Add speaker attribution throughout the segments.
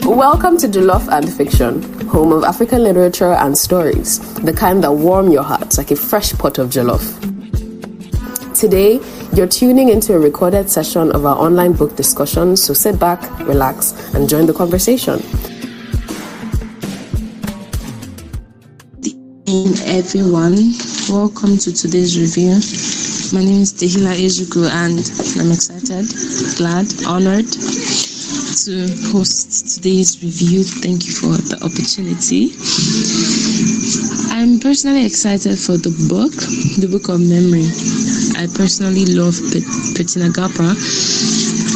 Speaker 1: Welcome to Jollof and Fiction, home of African literature and stories, the kind that warm your heart like a fresh pot of jollof. Today, you're tuning into a recorded session of our online book discussion, so sit back, relax, and join the conversation.
Speaker 2: Everyone, welcome to today's review. My name is Tehila Ejugu and I'm excited, glad, honored to host today's review. Thank you for the opportunity. I'm personally excited for the book of memory. I personally love Petinah Gappah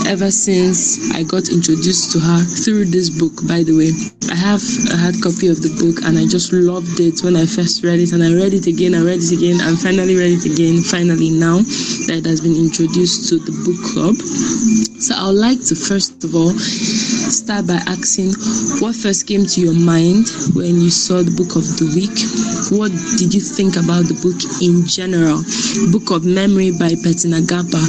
Speaker 2: ever since I got introduced to her through this book, by the way. I have a hard copy of the book and I just loved it when I first read it, and I read it again, and finally read it again, now that it has been introduced to the book club. So I would like to first of all start by asking what first came to your mind when you saw the book of the week. What did you think about the book in general? Book of Memory by Petinah Gappah.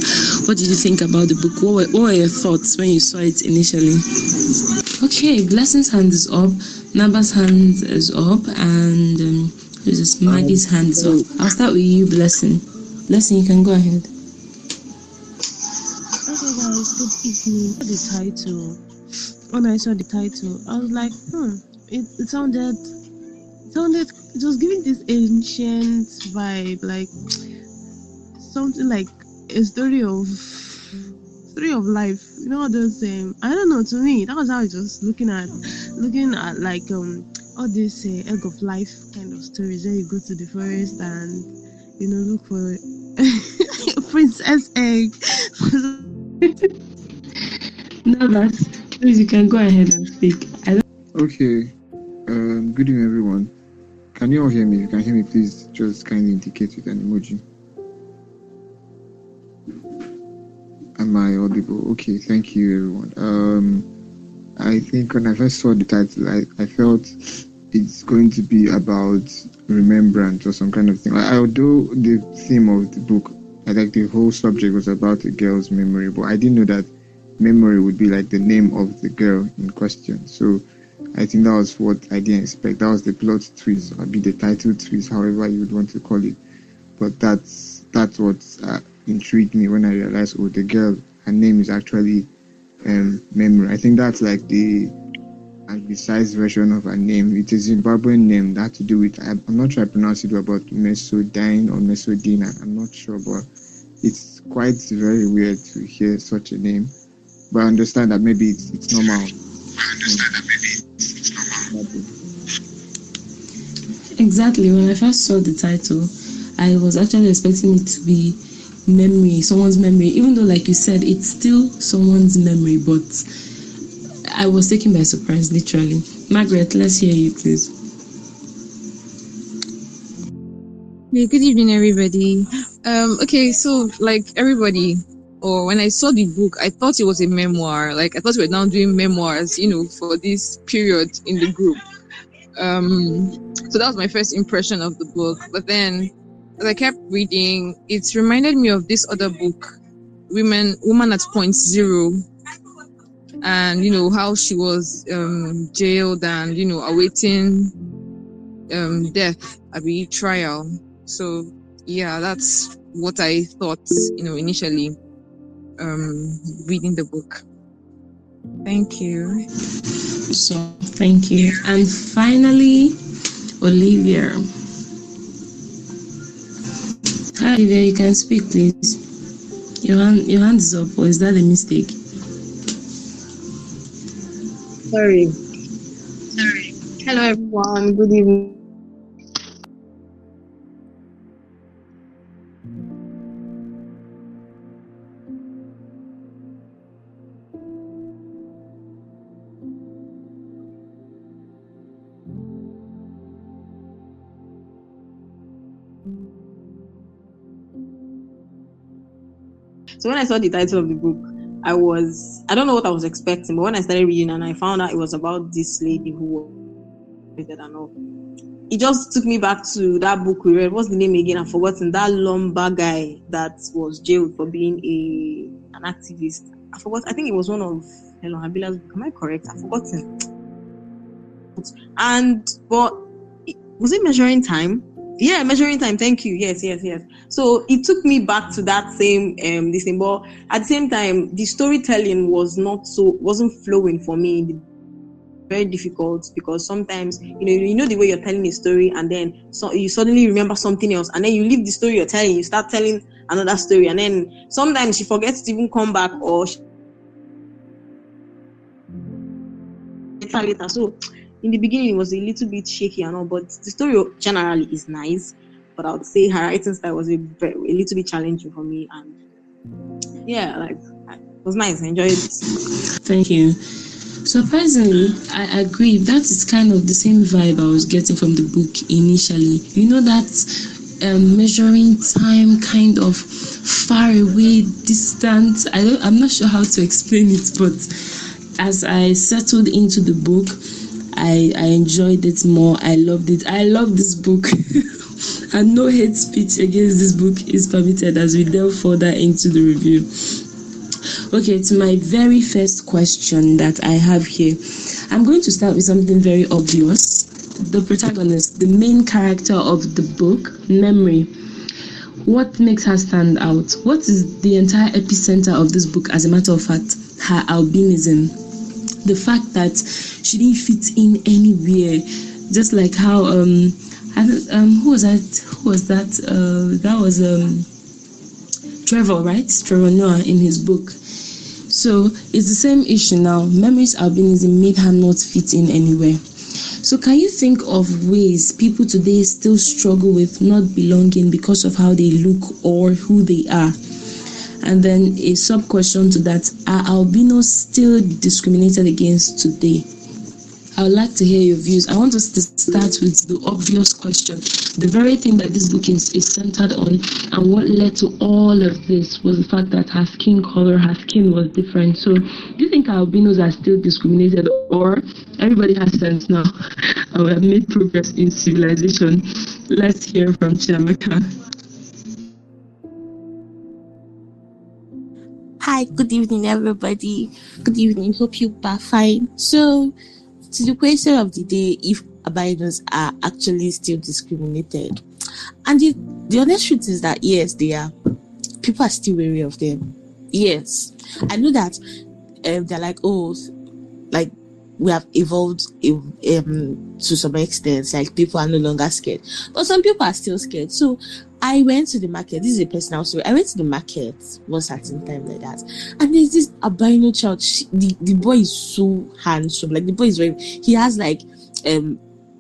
Speaker 2: What did you think about the book? What were your thoughts when you saw it initially? Okay, Blessing's hand is up, Naba's hand is up, and who's this? Maggie's hand is up. I'll start with you, Blessing. Blessing, you can go ahead.
Speaker 3: Okay guys, good evening. When I saw the title, I was like, it was giving this ancient vibe, like something like a story of life. You know, those I don't know, to me that was how it was looking at like all this egg of life kind of stories where you go to the forest and look for princess egg.
Speaker 2: No, please, you can go ahead and speak.
Speaker 4: Okay. Good evening, everyone. Can you all hear me? If you can hear me, please just kindly indicate with an emoji. Am I audible? Okay, thank you, everyone. I think when I first saw the title, I felt it's going to be about remembrance or some kind of thing. Although the theme of the book, like the whole subject was about a girl's memory, but I didn't know that memory would be like the name of the girl in question. So I think that was what I didn't expect. That was the plot twist, or be the title twist, however you would want to call it. But that's what intrigued me when I realized, the girl, her name is actually Memory. I think that's like the anglicized version of her name. It's a Zimbabwean name that had to do with, I'm not sure I pronounce it, about Mesodine or Mesodina. I'm not sure, but it's quite very weird to hear such a name. But I understand that maybe it's normal.
Speaker 2: Exactly. When I first saw the title, I was actually expecting it to be memory, someone's memory, even though, like you said, it's still someone's memory, but I was taken by surprise, literally. Margaret, let's hear you, please.
Speaker 5: Hey, good evening, everybody. Okay, so like everybody, or when I saw the book, I thought it was a memoir. Like I thought we were now doing memoirs, for this period in the group. So that was my first impression of the book. But then, as I kept reading, it reminded me of this other book, Woman at Point Zero, and how she was jailed and awaiting death at the trial. So yeah, that's what I thought initially reading the book. Thank you.
Speaker 2: So thank you. And finally, Olivia. Hi, Olivia, you can speak, please. Your hand is up, or is that a mistake?
Speaker 6: Sorry. Hello, everyone. Good evening. So when I saw the title of the book, I don't know what I was expecting, but when I started reading and I found out it was about this lady who was and all, it just took me back to that book we read. What's the name again? I've forgotten. That Lumba guy that was jailed for being an activist. I forgot. I think it was one of Helen Habila's book. Am I correct? I've forgotten. And but was it measuring time? Yeah, measuring time. Thank you. Yes. So it took me back to that same this thing, but at the same time, the storytelling wasn't flowing for me. Very difficult, because sometimes you know the way you're telling a story, and then you suddenly remember something else, and then you leave the story you're telling, you start telling another story, and then sometimes she forgets to even come back, or later. So in the beginning it was a little bit shaky and all, but the story generally is nice. But I would say her writing style was a little bit challenging for me, and yeah, like it was nice. I enjoyed it.
Speaker 2: Thank you. Surprisingly, I agree. That is kind of the same vibe I was getting from the book initially. You know, that measuring time, kind of far away, distant. I'm not sure how to explain it, but as I settled into the book, I enjoyed it more. I loved it. I love this book. And no hate speech against this book is permitted as we delve further into the review. Okay, to my very first question that I have here, I'm going to start with something very obvious. The protagonist, the main character of the book, Memory. What makes her stand out? What is the entire epicenter of this book, as a matter of fact? Her albinism. The fact that she didn't fit in anywhere. Just like how, who was that? That was Trevor, right? Trevor Noah in his book. So it's the same issue now. Memory's albinism made her not fit in anywhere. So can you think of ways people today still struggle with not belonging because of how they look or who they are? And then a sub-question to that, are albinos still discriminated against today? I would like to hear your views. I want us to start with the obvious question. The very thing that this book is centered on, and what led to all of this was the fact that her skin color, her skin was different. So do you think albinos are still discriminated, or everybody has sense now and we have made progress in civilization? Let's hear from Chiamaka.
Speaker 7: Hi, good evening, everybody. Good evening. Hope you are fine. So, to the question of the day, if albinos are actually still discriminated, and the honest truth is that yes, they are. People are still wary of them. Yes, I know that they're like, oh, like we have evolved to some extent. Like people are no longer scared, but some people are still scared. So I went to the market. This is a personal story. I went to the market one certain time like that, and there's this albino child. The boy is so handsome. Like the boy is he has like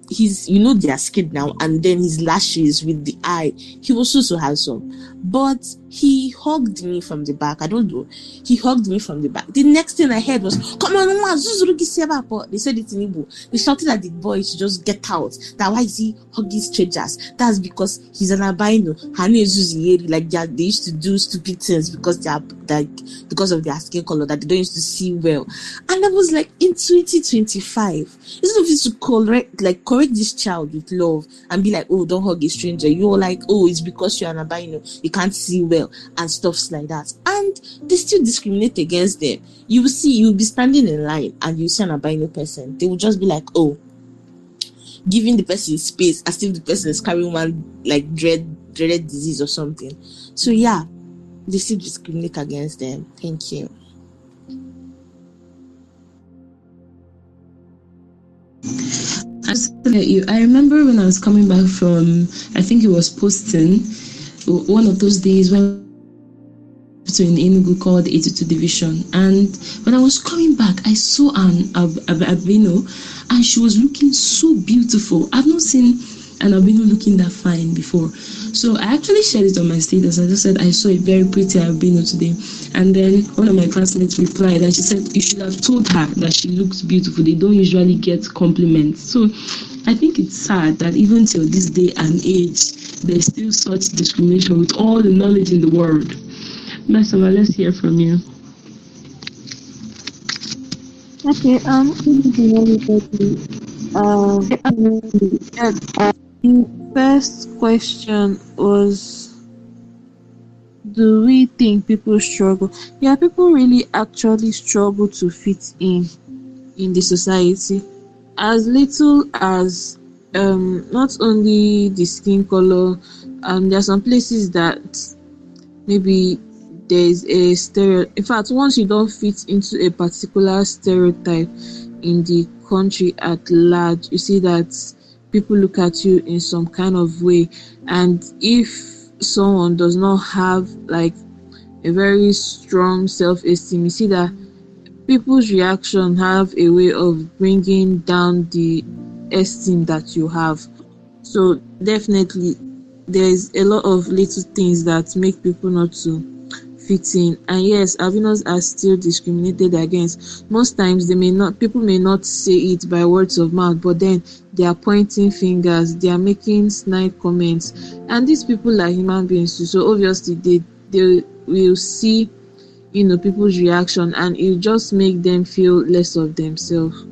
Speaker 7: he's they are scared now, and then his lashes with the eye. He was so handsome, but he hugged me from the back. I don't know. He hugged me from the back. The next thing I heard was, "Come on, Mama." They said it in Igbo. They shouted at the boy to just get out. That why is he hugging strangers? That's because he's an albino. Like they used to do stupid things because they are because of their skin color that they don't used to see well. And I was like, in 2025, instead of you to correct this child with love and be like, oh, don't hug a stranger. You're like, oh, it's because you're an albino, you can't see well and stuff like that. And they still discriminate against them. You will see, you'll be standing in line and you see an albino person. They will just be like, oh, giving the person space as if the person is carrying one like dreaded disease or something. So yeah, they still discriminate against them. Thank you.
Speaker 2: I remember when I was coming back from, I think it was posting, one of those days when in Enugu called 82 Division, and when I was coming back, I saw an albino, and she was looking so beautiful. I've not seen an albino looking that fine before. So I actually shared it on my status. I just said I saw a very pretty albino today, and then one of my classmates replied and she said you should have told her that she looks beautiful. They don't usually get compliments. So I think it's sad that even till this day and age there's still such discrimination with all the knowledge in the world. Masama, let's hear from you.
Speaker 3: Okay, good evening, everybody. The first question was, do we think people struggle? Yeah, people really actually struggle to fit in the society.
Speaker 2: as little as not only the skin color, there are some places that maybe there's a stereotype. In fact, once you don't fit into a particular stereotype in the country at large, you see that people look at you in some kind of way. And if someone does not have like a very strong self-esteem, you see that people's reaction have a way of bringing down the esteem that you have. So definitely there's a lot of little things that make people not to fit in. And yes, albinos are still discriminated against. Most times people may not say it by words of mouth, but then they are pointing fingers, they are making snide comments, and these people are human beings too. So obviously they will see people's reaction, and it just make them feel less of themselves.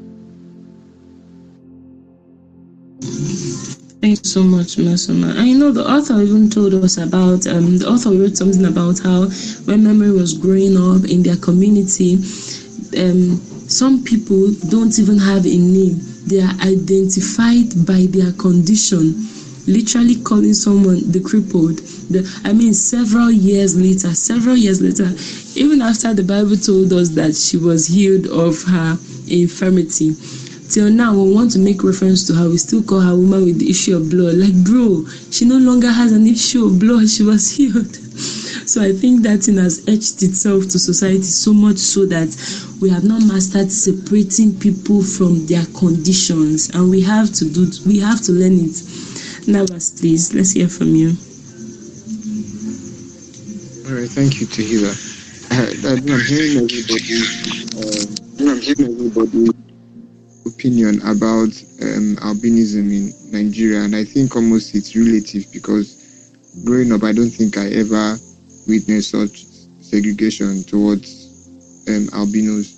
Speaker 5: Thank you so much, Masoma. I know the author even told us about, the author wrote something about how when Memory was growing up in their community, some people don't even have a name. They are identified by their condition, literally calling someone the crippled. Several years later, even after the Bible told us that she was healed of her infirmity, till now, we want to make reference to her. We still call her woman with the issue of blood. Like, bro, she no longer has an issue of blood. She was healed. So I think that thing has etched itself to society so much so that we have not mastered separating people from their conditions, and we have to learn it. Navas, please, let's hear from you.
Speaker 4: All right, thank you, Tahira. I'm hearing everybody opinion about albinism in Nigeria, and I think almost it's relative, because growing up I don't think I ever witnessed such segregation towards albinos,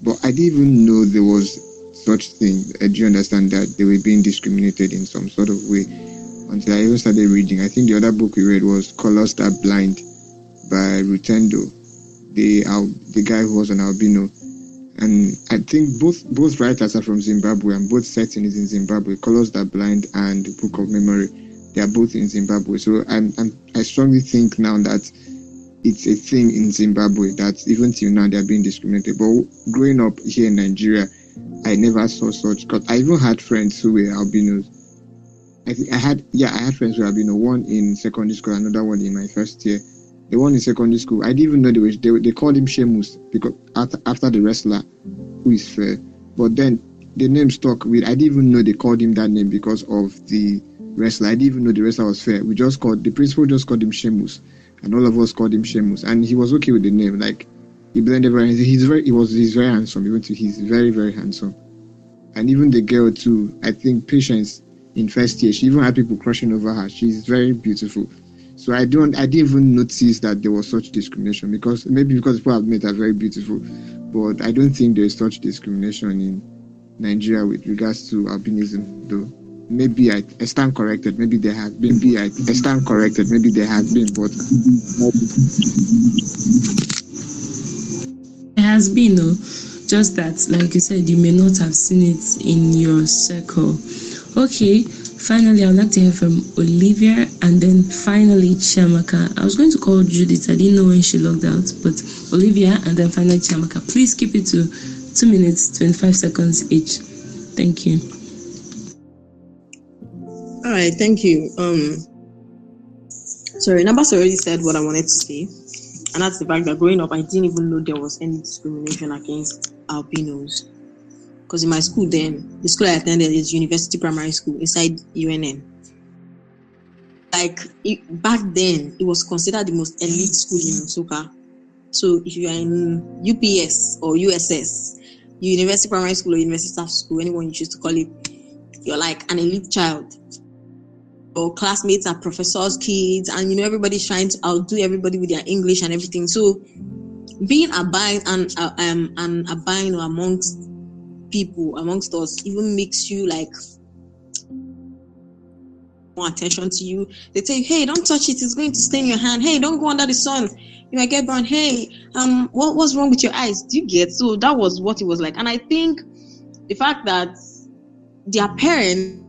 Speaker 4: but I didn't even know there was such thing. Do you understand that they were being discriminated in some sort of way until I even started reading? I think the other book we read was Colors That Blind by Rutendo, the guy who was an albino. And I think both writers are from Zimbabwe, and both setting is in Zimbabwe. Colors That Blind and the Book of Memory, they are both in Zimbabwe. So I strongly think now that it's a thing in Zimbabwe that even till now they are being discriminated. But growing up here in Nigeria, I never saw such. Cause I even had friends who were albinos. I had friends who were albino. One in secondary school, another one in my first year. The one in secondary school, I didn't even know they called him Shemus because after the wrestler who is fair. But then the name stuck with, I didn't even know they called him that name because of the wrestler. I didn't even know the wrestler was fair. The principal just called him Shemus, and all of us called him Shemus, and he was okay with the name. Like, he blended very. He's very handsome. He's very, very handsome, and even the girl too. I think Patience in first year, she even had people crushing over her. She's very beautiful. So I didn't even notice that there was such discrimination, because people I've met are very beautiful, but I don't think there is such discrimination in Nigeria with regards to albinism, though. Maybe I stand corrected. Maybe there has been. I stand corrected. Maybe there has been, but
Speaker 5: there has been, no. Just that, like you said, you may not have seen it in your circle. Okay. Finally, I would like to hear from Olivia, and then finally Chiamaka. I was going to call Judith. I didn't know when she logged out, but Olivia, and then finally Chiamaka. Please keep it to 2 minutes, 25 seconds each. Thank you.
Speaker 6: All right, thank you. Sorry, Nabas already said what I wanted to say, and that's the fact that growing up, I didn't even know there was any discrimination against albinos. Because in my school then, the school I attended is University Primary School inside UNM. Back then, it was considered the most elite school in Nsukka. So if you are in UPS or USS, University Primary School or University Staff School, anyone you choose to call it, you're like an elite child. Or classmates are professors' kids, and everybody's trying to outdo everybody with their English and everything. So being albino amongst people, amongst us, even makes you like more attention to you. They tell you, hey, don't touch it, it's going to stain your hand. Hey, don't go under the sun, you might get burned. Hey, what's wrong with your eyes? Do you get? So that was what it was like. And I think the fact that their parents,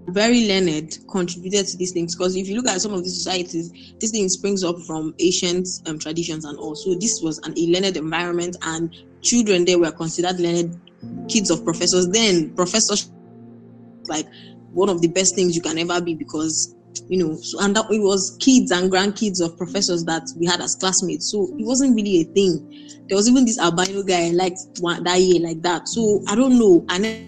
Speaker 6: very learned, contributed to these things. Because if you look at some of these societies, this thing springs up from ancient traditions, and also this was a learned environment, and children there were considered learned kids of professors. Then professors like one of the best things you can ever be, because and that it was kids and grandkids of professors that we had as classmates. So it wasn't really a thing. There was even this albino guy I liked that year like that. So I don't know. And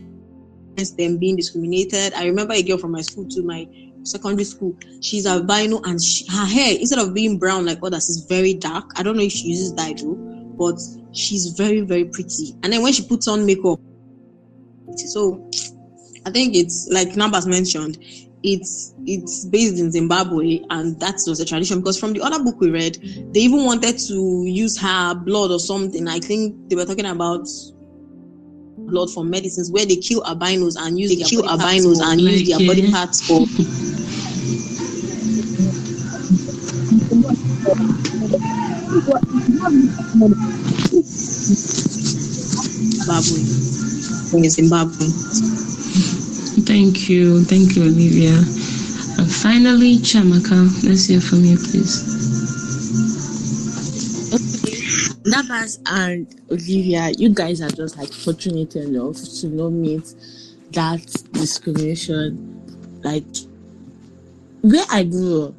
Speaker 6: them being discriminated. I remember a girl from my school too, my secondary school. She's albino, and her hair, instead of being brown like others, is very dark. I don't know if she uses dye though, but she's very, very pretty. And then when she puts on makeup, so I think it's like Nambas mentioned, it's based in Zimbabwe, and that was a tradition, because from the other book we read, they even wanted to use her blood or something. I think they were talking about blood for medicines, where they kill albinos and use their body parts for Zimbabwe.
Speaker 2: Thank you, Olivia. And finally, Chamaka, let's hear from you, please.
Speaker 7: Nabas and Olivia, you guys are just like fortunate enough to not meet that discrimination. Like where I grew up,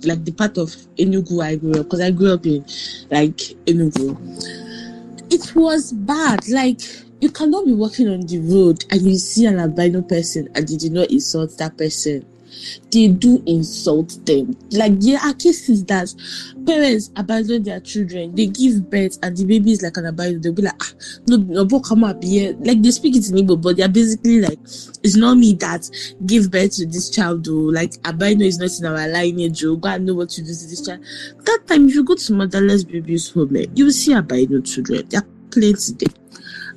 Speaker 7: like the part of Enugu I grew up, because I grew up in like Enugu, it was bad. Like you cannot be walking on the road and you see an albino person and you do not insult that person. They do insult them. Like there are cases that parents abandon their children, they give birth and the baby is like an albino. They'll be like, no, come up here. Like they speak it in Igbo, but they're basically like, it's not me that give birth to this child, though. Like albino is not in our lineage, oh, go and know what to do to this child. That time, if you go to motherless babies home, you will see albino children. There are plenty there.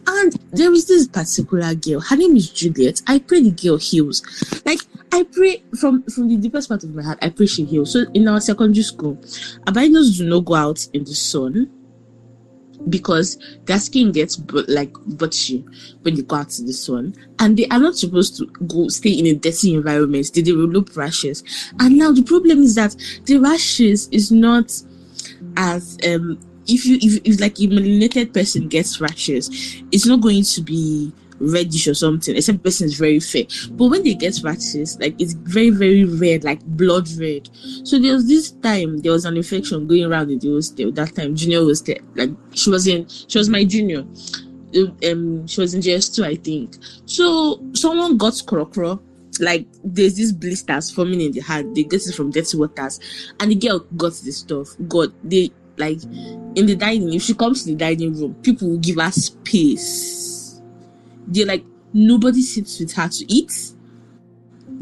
Speaker 7: And there is this particular girl. Her name is Juliet. I pray the girl heals. Like I pray from the deepest part of my heart. I pray she heals. So in our secondary school, albinos do not go out in the sun because their skin gets butchy when they go out in the sun, and they are not supposed to stay in a dirty environment. They develop rashes. And now the problem is that the rashes is not as if like a melanated person gets rashes, it's not going to be reddish or something, except the person is very fair. But when they get rashes, like it's very, very red, like blood red. So there was an infection going around in the hostel. That time Junior was there. Like she was my junior. She was in JS2, I think. So someone got crocro. Like there's these blisters forming in the hand. They get it from dirty waters, and the girl got this stuff. Like in the dining, if she comes to the dining room, people will give her space. They're like, nobody sits with her to eat.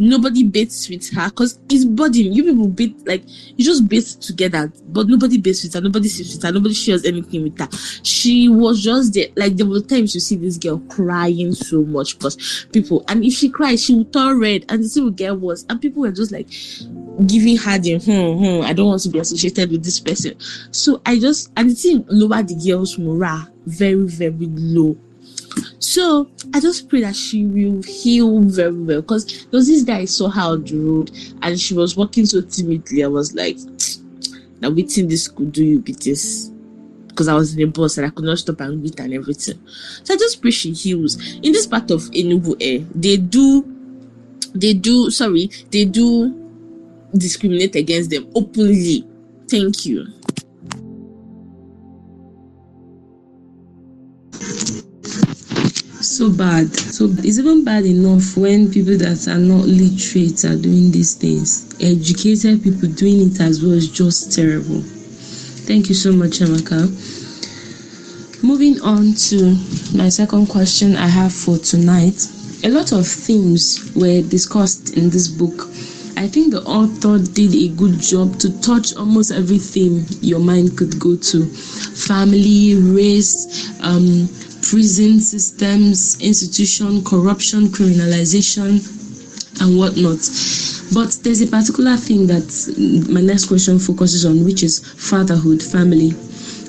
Speaker 7: Nobody bathes with her because it's burdening. You people bathe, like you just bathe together, but nobody bathes with her, nobody sits with her, nobody shares anything with her. She was just there. Like there were times you see this girl crying so much because people, and if she cries, she would turn red and the thing would get worse. And people were just like giving her the I don't want to be associated with this person. So and the thing lowered the girl's morale very, very low. So I just pray that she will heal very well, because there was this guy I saw her on the road and she was walking so timidly. I was like, now waiting this could do you beat this, because I was in a bus and I could not stop and greet and everything. So I just pray she heals. In this part of Enugu, they do discriminate against them openly. Thank you.
Speaker 2: So bad. So it's even bad enough when people that are not literate are doing these things. Educated people doing it as well is just terrible. Thank you so much, Amaka. Moving on to my second question I have for tonight. A lot of themes were discussed in this book. I think the author did a good job to touch almost every theme your mind could go to. Family, race, prison systems, institution, corruption, criminalization, and whatnot. But there's a particular thing that my next question focuses on, which is fatherhood, family.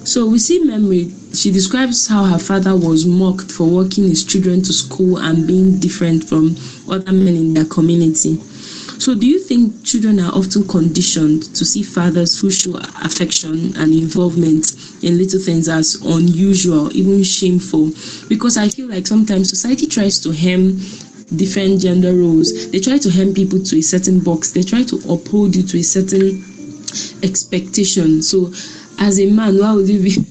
Speaker 2: So we see Memory. She describes how her father was mocked for walking his children to school and being different from other men in their community. So do you think children are often conditioned to see fathers who show affection and involvement in little things as unusual, even shameful? Because I feel like sometimes society tries to hem different gender roles. They try to hem people to a certain box. They try to uphold you to a certain expectation. So as a man, why would you be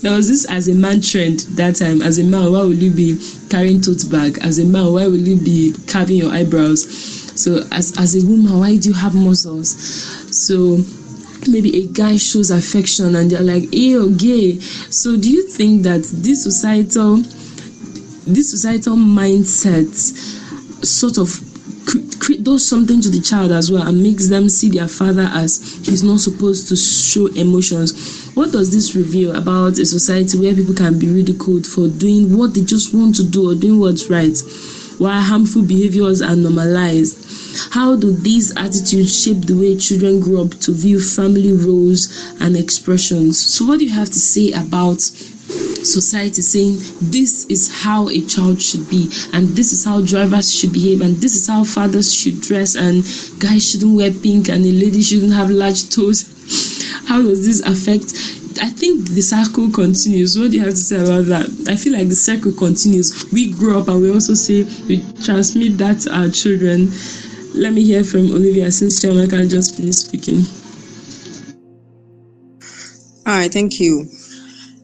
Speaker 2: there was this as a man trend that time. As a man, why would you be carrying tote bag? As a man, why will you be carving your eyebrows? So as a woman, why do you have muscles? So maybe a guy shows affection and they're like, ew, gay. So do you think that this societal mindset sort of does something to the child as well and makes them see their father as he's not supposed to show emotions? What does this reveal about a society where people can be ridiculed for doing what they just want to do or doing what's right, while harmful behaviors are normalized? How do these attitudes shape the way children grow up to view family roles and expressions? So what do you have to say about society saying this is how a child should be, and this is how drivers should behave, and this is how fathers should dress, and guys shouldn't wear pink, and a lady shouldn't have large toes? How does this affect? I think the circle continues. What do you have to say about that? I feel like the circle continues. We grow up and we also say we transmit that to our children. Let me hear from Olivia since Chioma can just finish speaking.
Speaker 6: All right, thank you.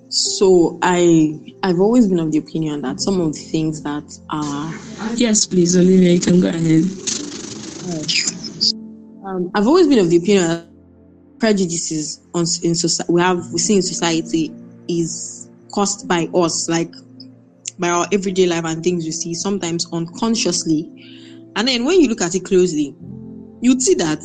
Speaker 6: So I've always been of the opinion that some of the things that are...
Speaker 2: Yes, please, Olivia, you can go ahead.
Speaker 6: I've always been of the opinion that prejudices in society we see in society is caused by us, like by our everyday life and things we see, sometimes unconsciously. And then when you look at it closely, you'd see that,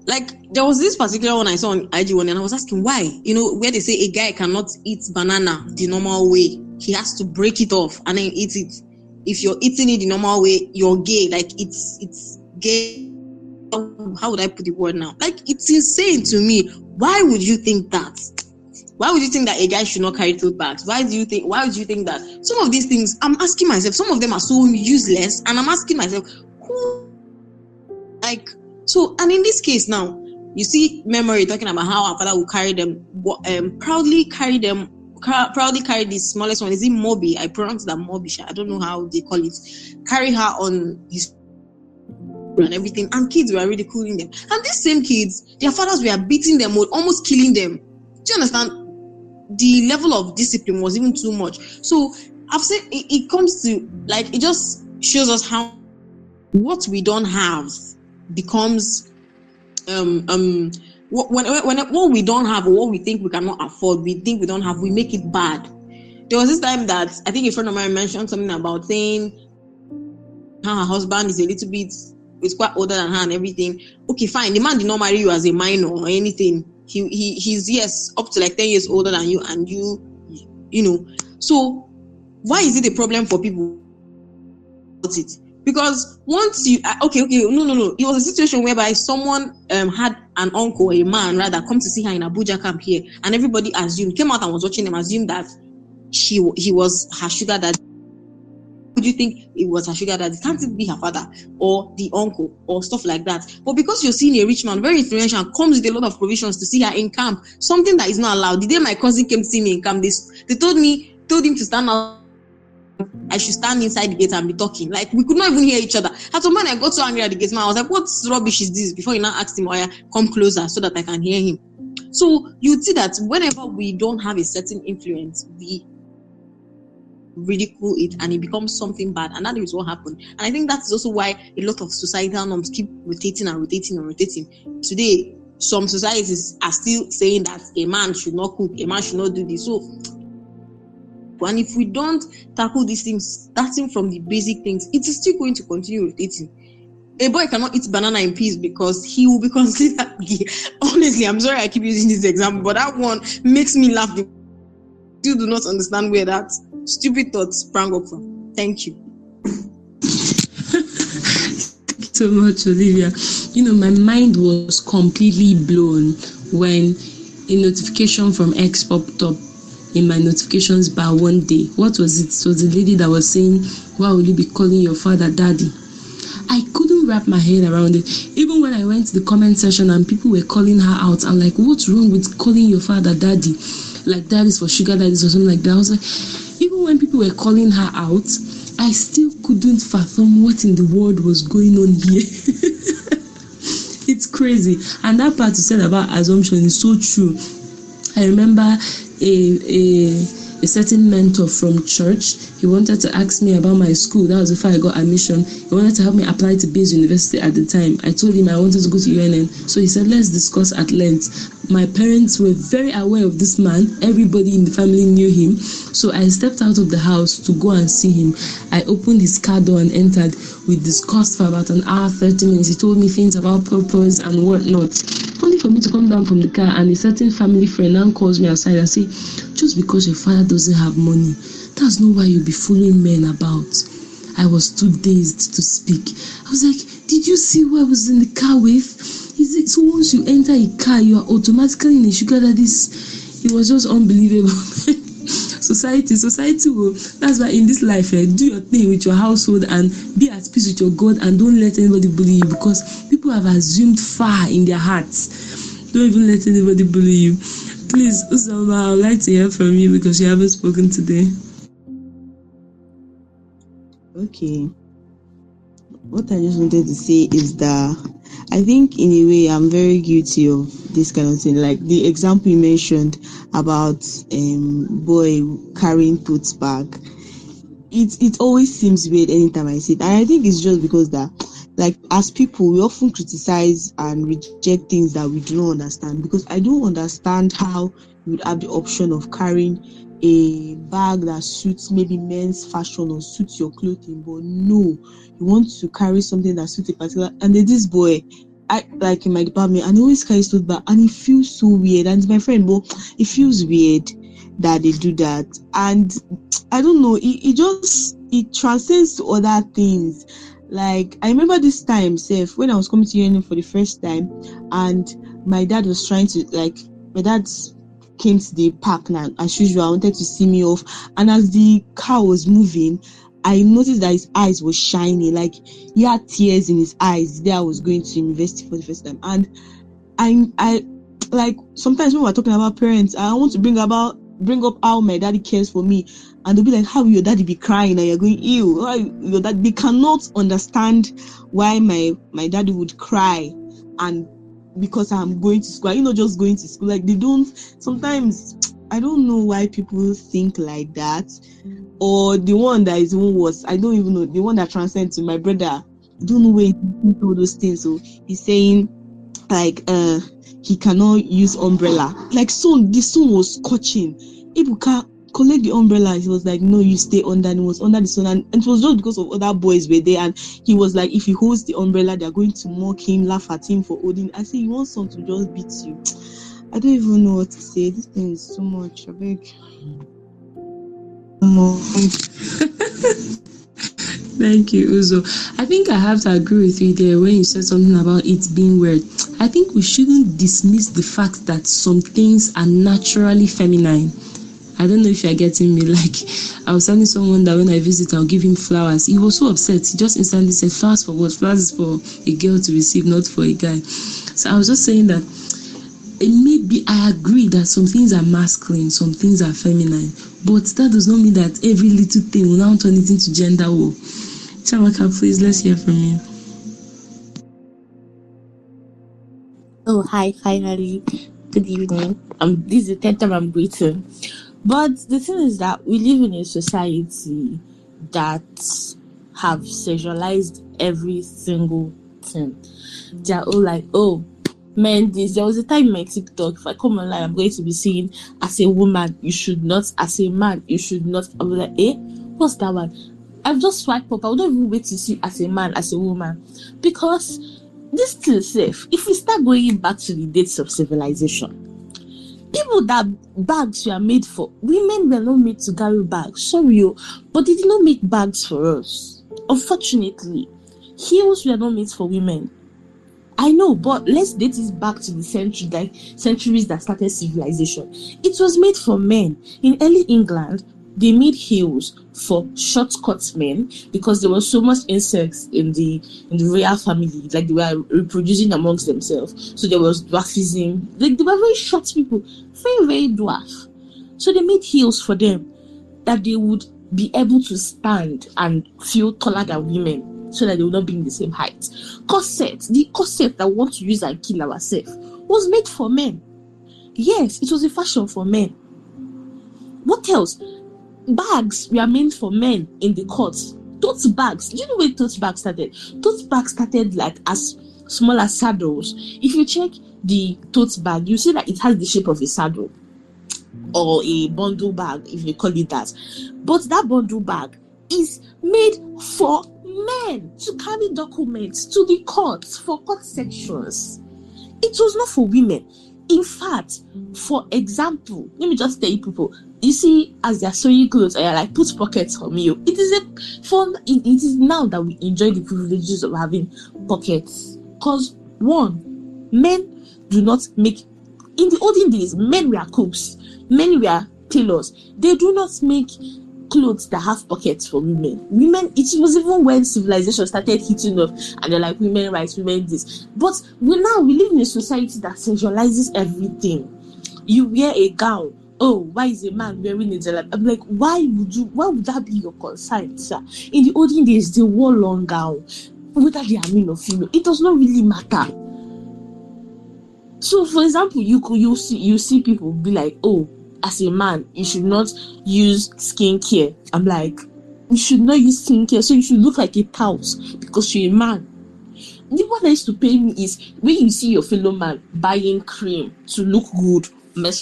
Speaker 6: like, there was this particular one I saw on IG one, and I was asking why. You know, where they say a guy cannot eat banana the normal way, he has to break it off and then eat it. If you're eating it the normal way, you're gay. Like, it's gay. How would I put the word now? Like, it's insane to me. Why would you think that? Why would you think that a guy should not carry tote bags? Why would you think that? Some of these things, I'm asking myself, some of them are so useless, and I'm asking myself, who, like, so, and in this case now, you see Memory talking about how our father will carry them, proudly carry the smallest one. Is it Moby? I pronounce that Moby. I don't know how they call it. Carry her on his and everything, and kids were ridiculing them. And these same kids, their fathers were beating them or almost killing them. Do you understand? The level of discipline was even too much. So I've said it comes to, like, it just shows us how what we don't have becomes when what we don't have or what we think we cannot afford, we think we don't have, we make it bad. There was this time that I think a friend of mine mentioned something about saying how her husband is a little bit, is quite older than her and everything. Okay, fine, the man did not marry you as a minor or anything. He's yes, up to like 10 years older than you, and you know. So why is it a problem for people about it? Because once you no, it was a situation whereby someone had an uncle, a man rather, come to see her in Abuja camp here, and everybody came out and was watching them, assumed that he was her sugar daddy. Would you think it was her sugar daddy? Can't it be her father or the uncle or stuff like that? But because you're seeing a rich man, very influential, comes with a lot of provisions to see her in camp, something that is not allowed. The day my cousin came to see me in camp, they told him to stand out. I should stand inside the gate and be talking. Like, we could not even hear each other. At some point, I got so angry at the gate man. I was like, what rubbish is this? Before you now asked him, oh, come closer so that I can hear him. So you'd see that whenever we don't have a certain influence, we ridicule it and it becomes something bad, and that is what happened. And I think that's also why a lot of societal norms keep rotating. Today, some societies are still saying that a man should not cook, a man should not do this. So, and if we don't tackle these things, starting from the basic things, it is still going to continue rotating. A boy cannot eat banana in peace because he will be considered gay. Honestly, I'm sorry I keep using this example, but that one makes me laugh. Still do not understand where that stupid thought sprang up from. Thank you.
Speaker 2: So much, Olivia. You know, my mind was completely blown when a notification from X popped up in my notifications bar one day. What was it? It was the lady that was saying, why will you be calling your father daddy? I couldn't wrap my head around it. Even when I went to the comment section and people were calling her out, I'm like, what's wrong with calling your father daddy? Like daddies for sugar daddies or something like that. I was like, even when people were calling her out, I still couldn't fathom what in the world was going on here. It's crazy. And that part you said about assumption is so true. I remember a certain mentor from church. He wanted to ask me about my school. That was before I got admission. He wanted to help me apply to Bayes University at the time. I told him I wanted to go to UNN. So he said, let's discuss at length. My parents were very aware of this man. Everybody in the family knew him. So I stepped out of the house to go and see him. I opened his car door and entered. We discussed for about an hour, 30 minutes. He told me things about purpose and whatnot. Only for me to come down from the car and a certain family friend now calls me aside and say, just because your father doesn't have money, that's not why you'll be fooling men about. I was too dazed to speak. I was like, did you see who I was in the car with? Is it so once you enter a car, you are automatically in a sugar daddy's? It was just unbelievable. Society will. That's why in this life, do your thing with your household and be at peace with your God and don't let anybody bully you, because people have assumed far in their hearts. Don't even let anybody bully you. Please, Uzoma, I would like to hear from you because you haven't spoken today.
Speaker 8: Okay. What I just wanted to say is that I think in a way I'm very guilty of this kind of thing. Like the example you mentioned about boy carrying tote bag. It always seems weird anytime I see it. And I think it's just because that, like, as people, we often criticize and reject things that we do not understand. Because I don't understand how you would have the option of carrying a bag that suits maybe men's fashion or suits your clothing, but no, you want to carry something that suits a particular. And there's this boy, I like in my department, and he always carries tote bag, and it feels so weird. And it's my friend, but it feels weird that they do that. And I don't know, it transcends to other things. Like, I remember this time, Seth, when I was coming to UNN for the first time, and my dad was trying to, like, my dad came to the park now, as usual, wanted to see me off. And as the car was moving, I noticed that his eyes were shiny, like he had tears in his eyes. There I was going to university for the first time. And I like, sometimes when we're talking about parents, I want to bring up how my daddy cares for me, and they'll be like, how will your daddy be crying and you're going, ew? Your dad, they cannot understand why my daddy would cry, and because I'm going to school, just going to school. Like, they don't, sometimes I don't know why people think like that. Or the one that is even worse, I don't even know, the one that transcends to my brother, I don't know where he thinks all those things. So he's saying, like, he cannot use umbrella. Like, the sun was scorching. Ibuka, collect the umbrella. He was like, no, you stay under. And it was under the sun. And it was just because of other boys were there. And he was like, if he holds the umbrella, they're going to mock him, laugh at him for holding. I say, you want someone to just beat you? I don't even know what to say. This thing is so much. I beg.
Speaker 2: Thank you, Uzo. I think I have to agree with you there when you said something about it being weird. I think we shouldn't dismiss the fact that some things are naturally feminine. I don't know if you're getting me. Like, I was telling someone that when I visit, I'll give him flowers. He was so upset. He just instantly said, flowers for what? Flowers is for a girl to receive, not for a guy. So I was just saying that maybe I agree that some things are masculine, some things are feminine, but that does not mean that every little thing will now turn it into gender war. Chamaka, please, let's hear from you.
Speaker 7: Oh, hi, finally. Good evening. This is the 10th time I'm greeting. But the thing is that we live in a society that have sexualized every single thing. They're all like, oh, men, there was a time in my TikTok, if I come online, I'm going to be saying, as a woman, you should not, as a man, you should not. I was like, what's that one? I've just swiped up. I wouldn't even wait to see as a man, as a woman. Because this thing is safe. If we start going back to the dates of civilization, people that bags were made for, women were not made to carry bags. Sorry, but they did not make bags for us. Unfortunately, heels were not made for women. I know, but let's date it back to the centuries that started civilization. It was made for men. In early England, they made heels for short-cut men because there was so much incest in the royal family, like they were reproducing amongst themselves. So there was dwarfism. Like they were very short people, very, very dwarf. So they made heels for them that they would be able to stand and feel taller than women, so that they will not be in the same height. The corset that we want to use and kill ourselves was made for men. Yes, it was a fashion for men. What else? Bags were meant for men in the court. Tote bags. Do you know where tote bags started? Tote bags started like as small as saddles. If you check the tote bag, you see that it has the shape of a saddle or a bundle bag, if you call it that. But that bundle bag is made for men to carry documents to the courts for court sections. It was not for women. In fact, for example, let me just tell you people, you see, as they're sewing clothes, and you're like, put pockets for me. It is now that we enjoy the privileges of having pockets. Because one, men do not make, in the olden days, men were cooks, men were tailors. They do not make clothes that have pockets for women. It was even when civilization started hitting up and they're like, women rights, women this. But we live in a society that centralizes everything. You wear a gown. Oh, why is a man wearing a jalab? I'm like, why would that be your concern, sir? In the olden days, they wore long gown, whether they are male or female. It does not really matter. So, for example, you see people be like, oh, as a man, you should not use skincare. I'm like, you should not use skincare, so you should look like a tout because you're a man. The one that used to pay me is when you see your fellow man buying cream to look good, like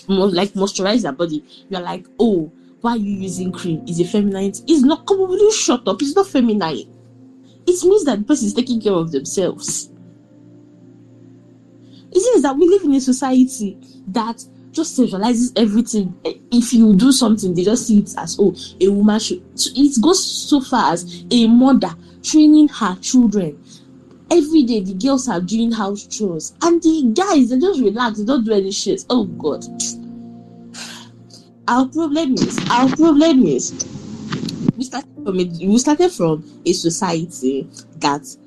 Speaker 7: moisturize their body, you're like, oh, why are you using cream? Is it feminine? It's not. Come on, will you shut up? It's not feminine. It means that the person is taking care of themselves. It is that we live in a society that just centralizes everything. If you do something, they just see it as, oh, a woman should. So it goes so far as a mother training her children. Every day, the girls are doing house chores, and the guys, they just relax, they don't do any shit. Oh God. Our problem is we started from a society that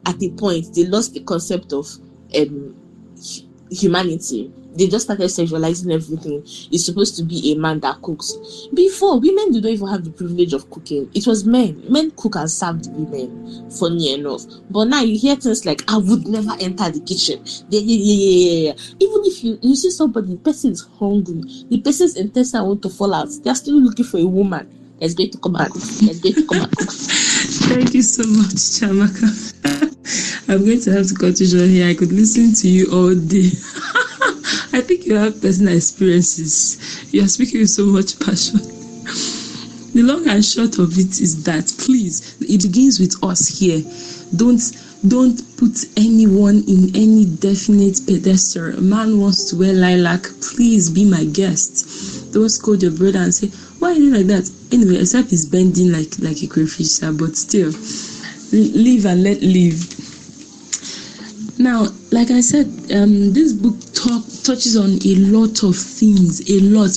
Speaker 7: at a point they lost the concept of humanity. They just started sexualizing everything. It's supposed to be a man that cooks. Before, women did not even have the privilege of cooking. It was men. Men cook and served women, funny enough. But now you hear things like, I would never enter the kitchen. Yeah. Even if you see somebody, the person is hungry, the person's intestine want to fall out, they're still looking for a woman that's going to come and cook.
Speaker 2: Thank you so much, Chamaka. I'm going to have to cut you short here. I could listen to you all day. I think you have personal experiences. You are speaking with so much passion. The long and short of it is that, please, it begins with us here. Don't put anyone in any definite pedestal. A man wants to wear lilac, please be my guest. Don't scold your brother and say, why are you like that? Anyway, except he's bending like a crayfish, but still, live and let live. Now, like I said, this book touches on a lot of things,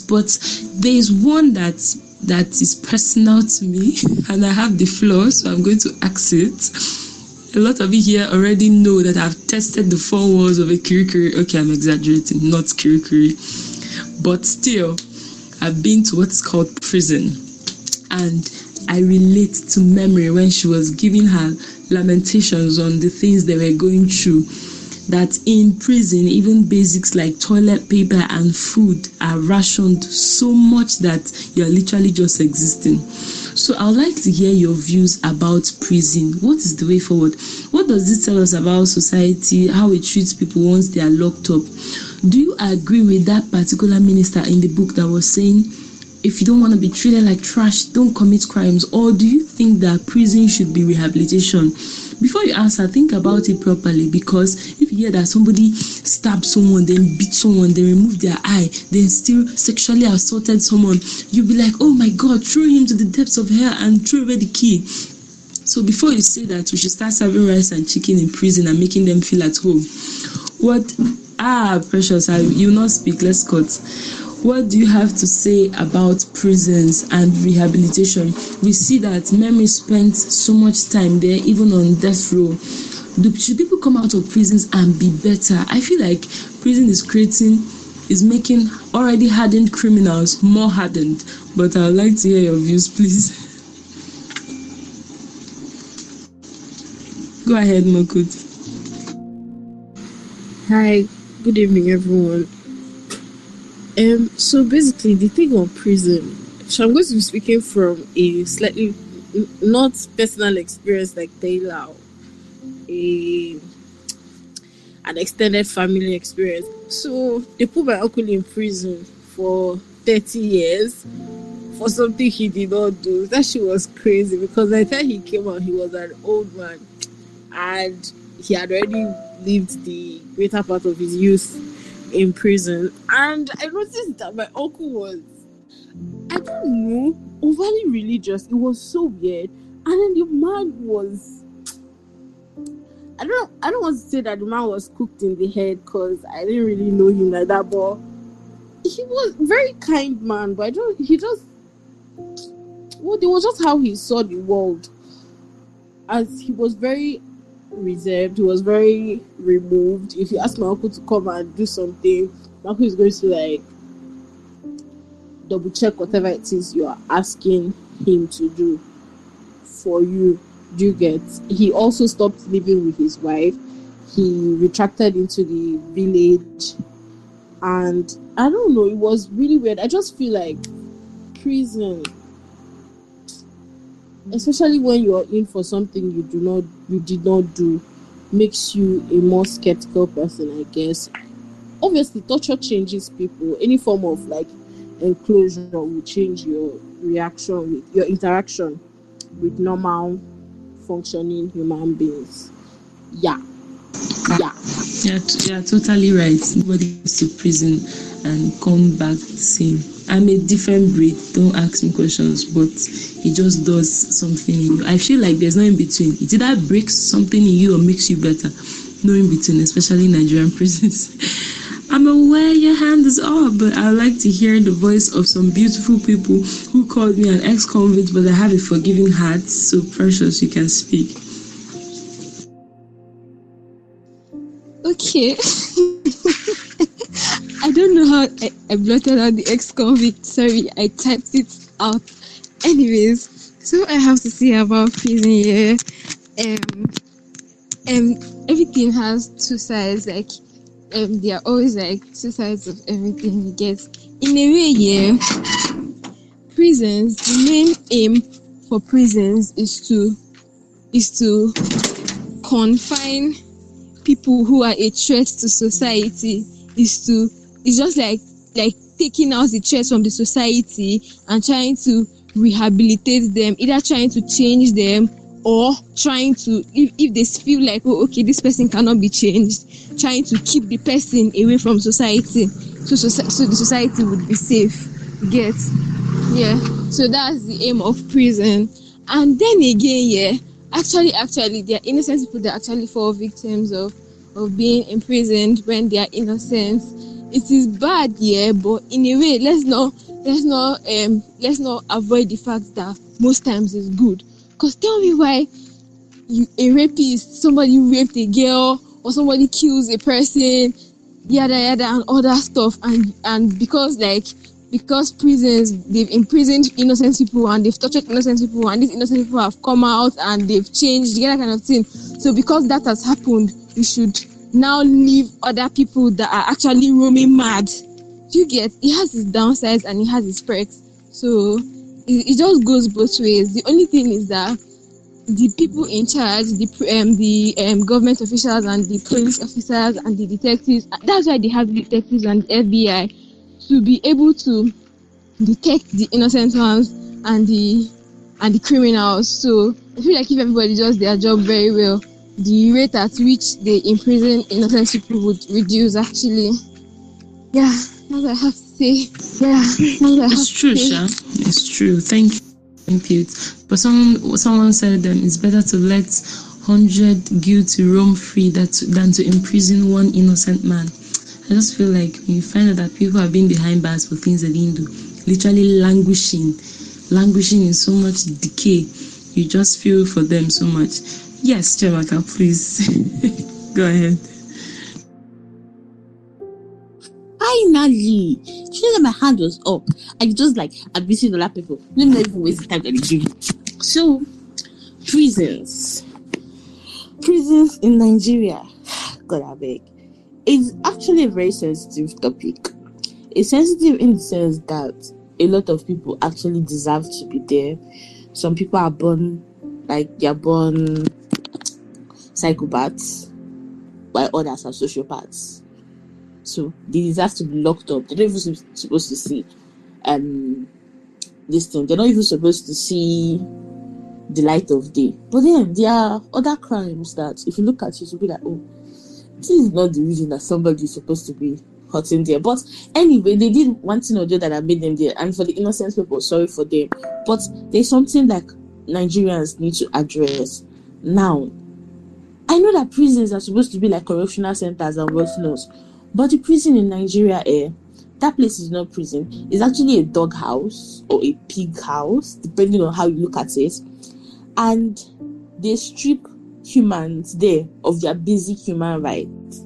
Speaker 2: but there is one that is personal to me, and I have the floor, so I'm going to ask it. A lot of you here already know that I've tested the 4 walls of a kirikiri. Okay, I'm exaggerating, not kirikiri, but still, I've been to what's called prison, and I relate to Memory when she was giving her lamentations on the things they were going through, that in prison even basics like toilet paper and food are rationed so much that you're literally just existing. So I would like to hear your views about prison. What is the way forward? What does this tell us about society, how it treats people once they are locked up? Do you agree with that particular minister in the book that was saying, if you don't want to be treated like trash, don't commit crimes? Or do you think that prison should be rehabilitation? Before you answer, think about it properly, because if you hear that somebody stabbed someone, then beat someone, then removed their eye, then still sexually assaulted someone, you'll be like, oh my God, throw him to the depths of hell and throw away the key. So before you say that we should start serving rice and chicken in prison and making them feel at home, Precious, you will not speak, let's cut. What do you have to say about prisons and rehabilitation? We see that Memory spent so much time there, even on death row. Should people come out of prisons and be better? I feel like prison is making already hardened criminals more hardened. But I would like to hear your views, please. Go ahead, Mokut.
Speaker 3: Hi, good evening, everyone. So basically, the thing on prison. So I'm going to be speaking from a slightly not personal experience like Taylor, an extended family experience. So they put my uncle in prison for 30 years for something he did not do. That shit was crazy because by the time he came out, he was an old man and he had already lived the greater part of his youth in prison. And I noticed that my uncle was, I don't know, overly religious. It was so weird. And then the man was, I don't want to say that the man was cooked in the head because I didn't really know him like that, but he was a very kind man, but it was just how he saw the world. As he was very reserved, he was very removed. If you ask my uncle to come and do something, my uncle is going to like double check whatever it is you are asking him to do for you. Do you get? He also stopped living with his wife. He retracted into the village, and I don't know, it was really weird. I just feel like prison, especially when you're in for something you did not do, makes you a more skeptical person, I guess. Obviously, torture changes people. Any form of like enclosure will change your reaction with your interaction with normal functioning human beings. Yeah,
Speaker 2: totally right. Nobody goes to prison and come back the same. I'm a different breed. Don't ask me questions, but it just does something in you. I feel like there's no in between. It either breaks something in you or makes you better. No in between, especially in Nigerian prisons. I'm aware your hand is up, but I'd like to hear the voice of some beautiful people who called me an ex-convict, but I have a forgiving heart. So Precious, you can speak.
Speaker 5: Okay. I don't know how I blotted out the ex-convict. Sorry, I typed it out. Anyways, so I have to say about prison here. Everything has two sides. Like, there are always like two sides of everything you get. In a way, yeah. Prisons. The main aim for prisons is to confine people who are a threat to society. It's just like taking out the threats from the society and trying to rehabilitate them, either trying to change them or trying to, if they feel like, oh, okay, this person cannot be changed, trying to keep the person away from society, so the society would be safe. Get? Yeah. So that's the aim of prison. And then again, yeah, actually, there are innocent people that actually fall victims of being imprisoned when they are innocent. It is bad, yeah, but in a way, let's not avoid the fact that most times it's good. Because tell me why a rapist, somebody raped a girl, or somebody kills a person, yada yada, and all that stuff, and because prisons, they've imprisoned innocent people and they've tortured innocent people, and these innocent people have come out and they've changed, that kind of thing. So because that has happened, we should now leave other people that are actually roaming mad. You get? It has its downsides and it has its perks. So it just goes both ways. The only thing is that the people in charge, the government officials and the police officers and the detectives, that's why they have the detectives and the FBI, to be able to detect the innocent ones and the criminals. So I feel like if everybody does their job very well, the rate at which they imprison innocent people would reduce, actually. Yeah, that's what I have to say.
Speaker 2: It's true, Sha. It's true. Thank you. impute. But someone said it's better to let 100 guilty roam free than to imprison one innocent man. I just feel like when you find out that people have been behind bars for things they didn't do, literally languishing in so much decay, you just feel for them so much. Yes, Chemaka, please go ahead.
Speaker 7: Finally, you know that my hand was up. I just like abusing other people. Let me not even waste the time that they give me. So, prisons in Nigeria. God, I beg. It's actually a very sensitive topic. It's sensitive in the sense that a lot of people actually deserve to be there. Some people are born psychopaths, while others are sociopaths. So they deserve to be locked up. They're not even supposed to see this thing. They're not even supposed to see the light of day. But then there are other crimes that if you look at it, you'll be like, oh, this is not the reason that somebody is supposed to be hurting there. But anyway, they did one thing or the other that made them there. And for the innocent people, sorry for them. But there's something like Nigerians need to address. Now, I know that prisons are supposed to be like correctional centers and what else. But the prison in Nigeria, that place is not prison. It's actually a dog house or a pig house, depending on how you look at it. And they strip humans there of their basic human rights.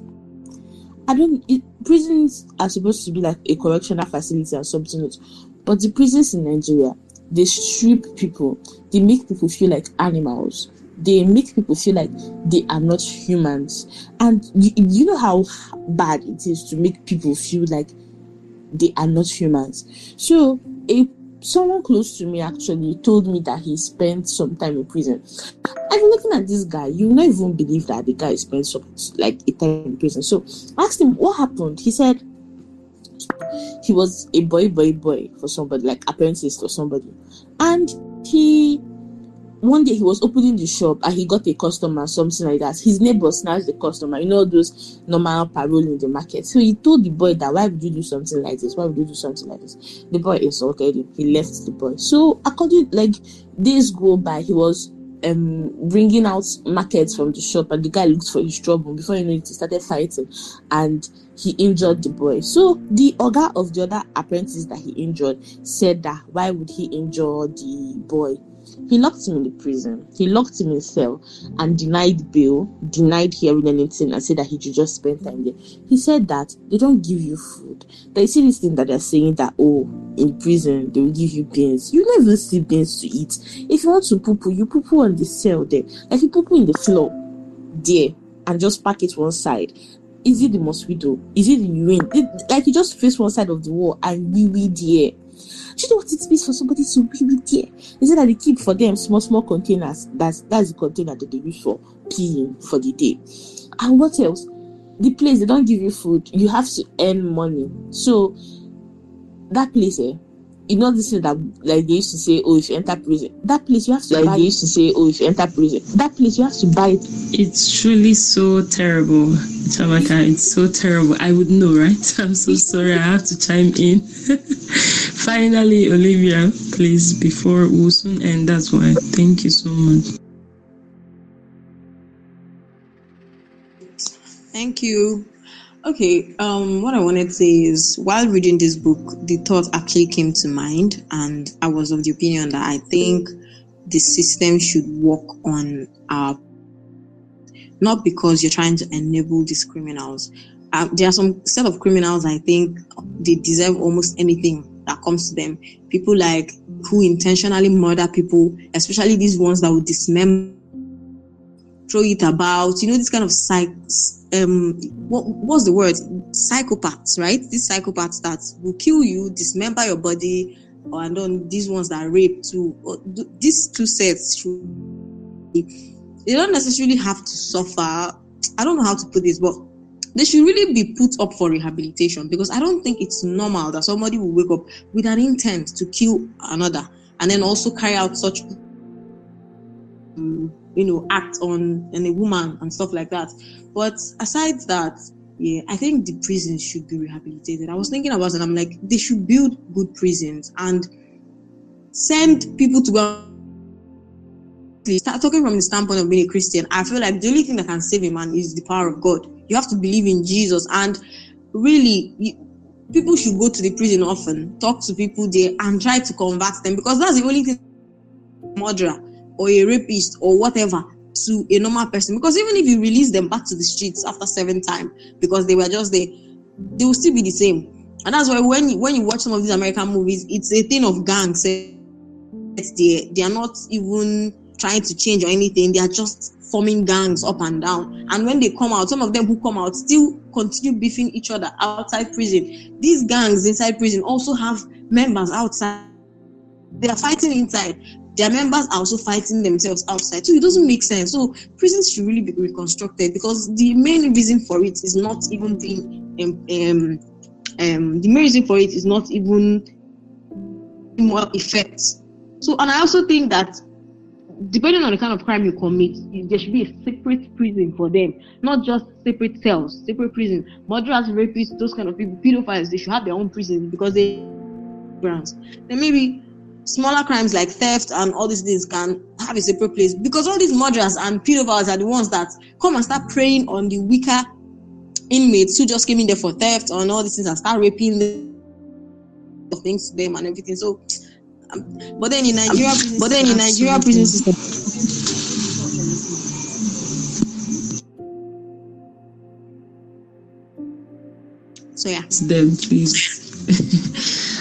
Speaker 7: Prisons are supposed to be like a correctional facility or something else. But the prisons in Nigeria, they strip people. They make people feel like animals. They make people feel like they are not humans. And you know how bad it is to make people feel like they are not humans. So someone close to me actually told me that he spent some time in prison. And looking at this guy, you will not even believe that the guy spent a time in prison. So I asked him what happened. He said he was a boy for somebody, like apprentice for somebody. And one day he was opening the shop and he got a customer, something like that. His neighbor snatched the customer, those normal parole in the market. So he told the boy that, why would you do something like this? The boy insulted him. He left the boy. So days go by, he was bringing out markets from the shop and the guy looked for his trouble. Before you know it, he started fighting and he injured the boy. So the oga of the other apprentice that he injured said that why would he injure the boy? He locked him in the prison. He locked him in cell and denied bail, denied hearing anything, and said that he should just spend time there. He said that they don't give you food. That you see this thing that they're saying that, in prison they will give you beans. You never see beans to eat. If you want to poo-poo, you poo-poo on the cell there. Like you poo-poo in the floor there and just pack it one side. Is it the mosquito? Is it the urine? You just face one side of the wall and wee there. Do you know what it means for somebody to be there? Is it that they keep for them small containers? That's the container that they use for peeing for the day. And what else? The place, they don't give you food. You have to earn money. So that place, this thing that they used to say, if you enter prison, that place you have to buy. They used to say, if you enter prison, that place you have to buy it.
Speaker 2: It's truly so terrible, Chamaka. It's so terrible. I would know, right? I'm so sorry. I have to chime in. Finally, Olivia, please, before we'll soon end. That's why. Thank you so much.
Speaker 6: Thank you. Okay, what I wanted to say is, while reading this book, the thought actually came to mind, and I was of the opinion that I think the system should work on not because you're trying to enable these criminals. There are some set of criminals I think they deserve almost anything that comes to them. People like who intentionally murder people, especially these ones that would dismember, throw it about, this kind of what's the word? Psychopaths, right? These psychopaths that will kill you, dismember your body, and then these ones that rape too. These two sets, they don't necessarily have to suffer. I don't know how to put this, but they should really be put up for rehabilitation, because I don't think it's normal that somebody will wake up with an intent to kill another and then also carry out such act on a woman and stuff like that. But aside that, I think the prisons should be rehabilitated. I was thinking about it and I'm like, they should build good prisons. And send people to go. Start talking from the standpoint of being a Christian. I feel like the only thing that can save a man is the power of God. You have to believe in Jesus, and really, people should go to the prison often, talk to people there, and try to convert them, because that's the only thing. Murderer or a rapist or whatever to a normal person, because even if you release them back to the streets after 7 times because they were just there, they will still be the same. And that's why when you watch some of these American movies, it's a thing of gangs. They are not even trying to change or anything. They are just forming gangs up and down. And when they come out, some of them who come out still continue beefing each other outside prison. These gangs inside prison also have members outside. They are fighting inside. Their members are also fighting themselves outside. So it doesn't make sense. So prisons should really be reconstructed, because the main reason for it is not even being the main reason for it is not even more effect. So, and I also think that depending on the kind of crime you commit, there should be a separate prison for them, not just separate cells, separate prison. Murderers, rapists, those kind of people, pedophiles, they should have their own prisons, because they grounds. Then maybe smaller crimes like theft and all these things can have a separate place, because all these murderers and pedophiles are the ones that come and start preying on the weaker inmates who just came in there for theft and all these things and start raping them, things to them and everything. So but then in Nigeria prison system. So yeah.
Speaker 2: Them, please.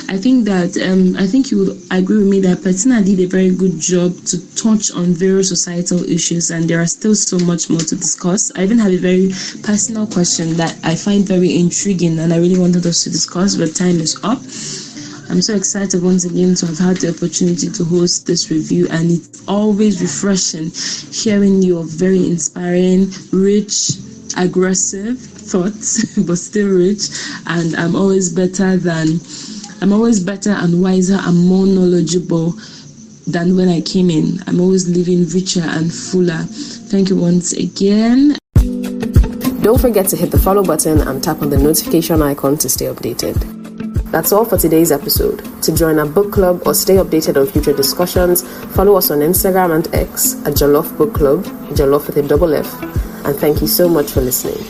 Speaker 2: I think that I think you would agree with me that Petina did a very good job to touch on various societal issues, and there are still so much more to discuss. I even have a very personal question that I find very intriguing, and I really wanted us to discuss, but time is up. I'm so excited once again to have had the opportunity to host this review, and it's always refreshing hearing your very inspiring, rich, aggressive thoughts, but still rich. And I'm always better and wiser and more knowledgeable than when I came in. I'm always living richer and fuller. Thank you once again.
Speaker 1: Don't forget to hit the follow button and tap on the notification icon to stay updated. That's all for today's episode. To join our book club or stay updated on future discussions, follow us on Instagram and X at Jollof Book Club, Jollof with a double F. And thank you so much for listening.